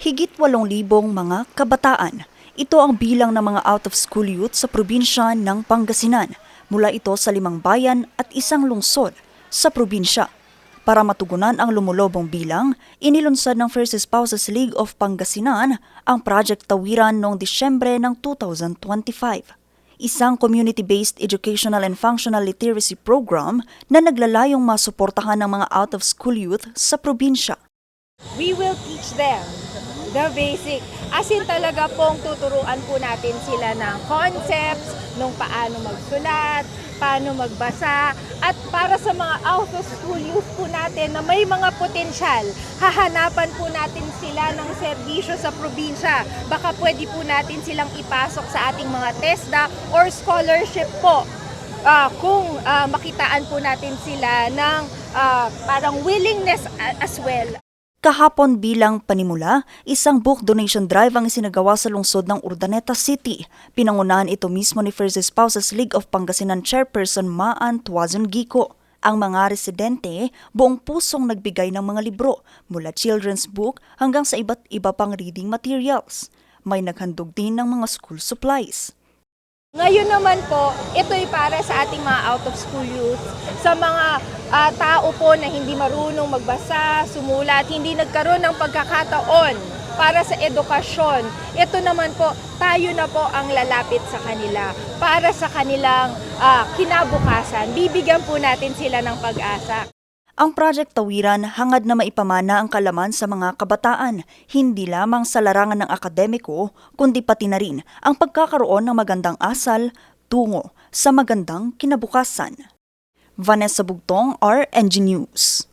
Higit 8,000 mga kabataan. Ito ang bilang ng mga out-of-school youth sa probinsya ng Pangasinan. Mula ito sa 5 bayan at 1 lungsod sa probinsya. Para matugunan ang lumulobong bilang, inilunsad ng First Spouses League of Pangasinan ang Project Tawiran noong Disyembre ng 2025. Isang community-based educational and functional literacy program na naglalayong masuportahan ng mga out-of-school youth sa probinsya. We will teach them the basic. As in talaga pong tuturuan po natin sila ng concepts, nung paano magsulat, paano magbasa, at para sa mga out-of-school youth po natin na may mga potensyal, hahanapan po natin sila ng serbisyo sa probinsya. Baka pwede po natin silang ipasok sa ating mga TESDA or scholarship po. Kung makitaan po natin sila ng parang willingness as well. Kahapon bilang panimula, isang book donation drive ang isinagawa sa lungsod ng Urdaneta City. Pinangunahan ito mismo ni First Spouses League of Pangasinan Chairperson Maan Tuazon Gico. Ang mga residente buong pusong nagbigay ng mga libro, mula children's book hanggang sa iba't iba pang reading materials. May naghandog din ng mga school supplies. Ngayon naman po, ito'y para sa ating mga out-of-school youth, sa mga tao po na hindi marunong magbasa, sumulat, hindi nagkaroon ng pagkakataon para sa edukasyon. Ito naman po, tayo na po ang lalapit sa kanila para sa kanilang kinabukasan. Bibigyan po natin sila ng pag-asa. Ang Project Tawiran hangad na maipamana ang kalaman sa mga kabataan, hindi lamang sa larangan ng akademiko, kundi pati na rin ang pagkakaroon ng magandang asal tungo sa magandang kinabukasan. Vanessa Bugtong, RNG News.